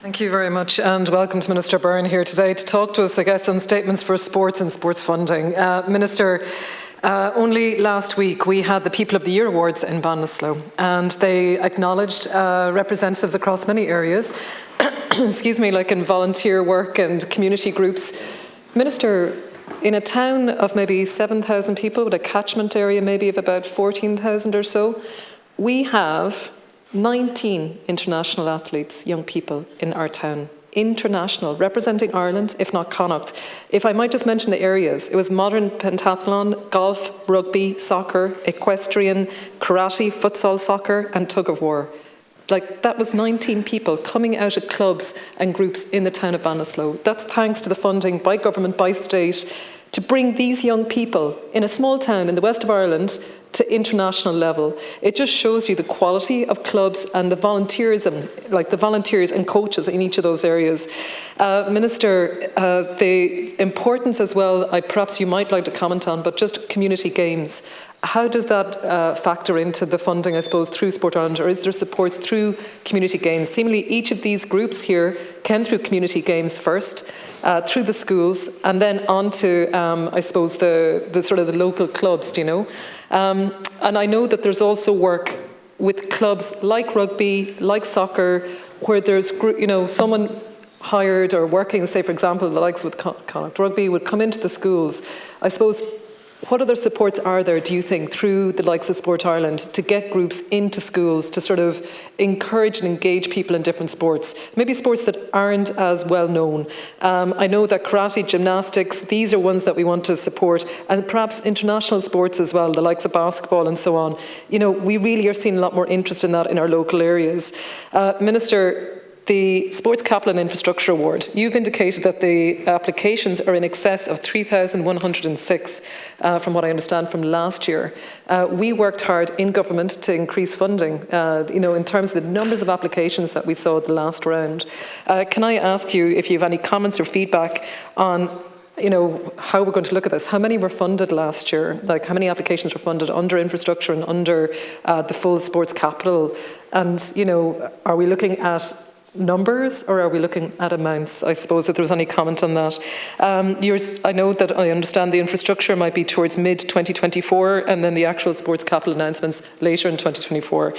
Thank you very much, and welcome to Minister Byrne here today to talk to us, I guess, on statements for sports and sports funding. Minister, only last week we had the People of the Year Awards in Ballinasloe, and they acknowledged representatives across many areas, excuse me, like in volunteer work and community groups. Minister, in a town of maybe 7,000 people with a catchment area maybe of about 14,000 or so, we have 19 international athletes, young people in our town. International, representing Ireland, if not Connacht. If I might just mention the areas, it was modern pentathlon, golf, rugby, soccer, equestrian, karate, futsal, soccer, and tug of war. Like, that was 19 people coming out of clubs and groups in the town of Ballinasloe. That's thanks to the funding by government, by state, to bring these young people in a small town in the west of Ireland to international level. It just shows you the quality of clubs and the volunteerism, like the volunteers and coaches in each of those areas. Minister, the importance as well, perhaps you might like to comment on, but just community games. How does that factor into the funding, I suppose, through Sport Ireland, or is there supports through community games? Seemingly each of these groups here came through community games first, through the schools, and then on to, I suppose, the sort of the local clubs, do you know? And I know that there's also work with clubs like rugby, like soccer, where there's, you know, someone hired or working, say, for example, the likes with Connacht Rugby would come into the schools. I suppose, what other supports are there, do you think, through the likes of Sport Ireland to get groups into schools to sort of encourage and engage people in different sports, maybe sports that aren't as well known? I know that karate, gymnastics, these are ones that we want to support, and perhaps international sports as well, the likes of basketball and so on. You know, we really are seeing a lot more interest in that in our local areas. Minister, the Sports Capital and Infrastructure Award, you've indicated that the applications are in excess of 3,106, from what I understand from last year. We worked hard in government to increase funding, you know, in terms of the numbers of applications that we saw at the last round. Can I ask you if you have any comments or feedback on, you know, how we're going to look at this? How many were funded last year? Like, how many applications were funded under infrastructure and under the full sports capital? And, you know, are we looking at numbers, or are we looking at amounts? I suppose if there was any comment on that. I know that I understand the infrastructure might be towards mid-2024, and then the actual sports capital announcements later in 2024.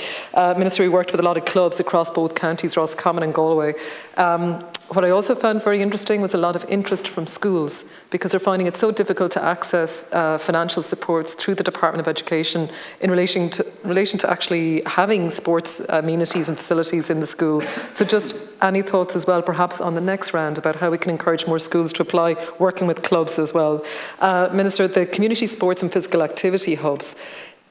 Minister, we worked with a lot of clubs across both counties, Roscommon and Galway. What I also found very interesting was a lot of interest from schools, because they're finding it so difficult to access financial supports through the Department of Education in relation to actually having sports amenities and facilities in the school. So just any thoughts as well, perhaps on the next round, about how we can encourage more schools to apply, working with clubs as well. Minister, the community sports and physical activity hubs,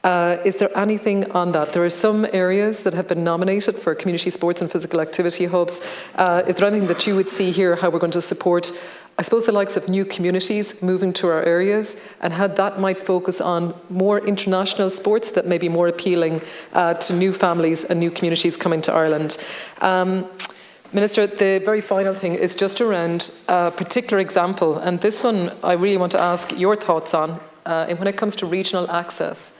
is there anything on that? There are some areas that have been nominated for community sports and physical activity hubs. Is there anything that you would see here, how we're going to support, I suppose, the likes of new communities moving to our areas, and how that might focus on more international sports that may be more appealing to new families and new communities coming to Ireland? Minister, the very final thing is just around a particular example, and this one I really want to ask your thoughts on, when it comes to regional access.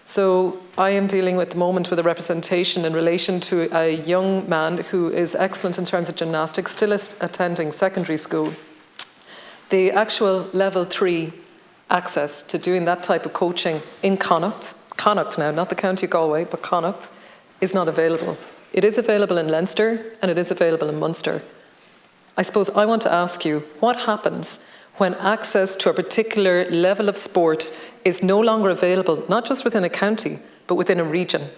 So I am dealing at the moment with a representation in relation to a young man who is excellent in terms of gymnastics, still attending secondary school. The actual level 3 access to doing that type of coaching in Connacht now, not the County of Galway, but Connacht, is not available. It is available in Leinster and it is available in Munster. I suppose I want to ask you, what happens when access to a particular level of sport is no longer available, not just within a county, but within a region?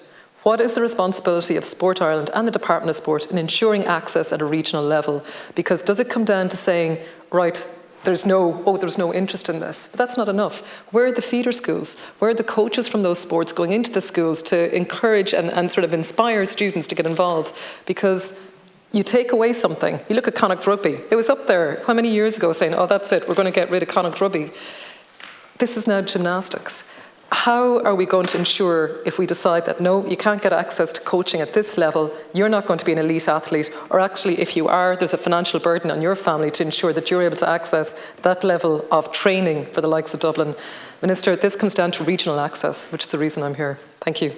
What is the responsibility of Sport Ireland and the Department of Sport in ensuring access at a regional level? Because does it come down to saying, right, there's no interest in this? But that's not enough. Where are the feeder schools? Where are the coaches from those sports going into the schools to encourage and sort of inspire students to get involved? Because you take away something. You look at Connacht Rugby. It was up there how many years ago saying, oh, that's it, we're going to get rid of Connacht Rugby. This is now gymnastics. How are we going to ensure, if we decide that no, you can't get access to coaching at this level, you're not going to be an elite athlete, or actually if you are, there's a financial burden on your family to ensure that you're able to access that level of training for the likes of Dublin? Minister, this comes down to regional access, which is the reason I'm here. Thank you.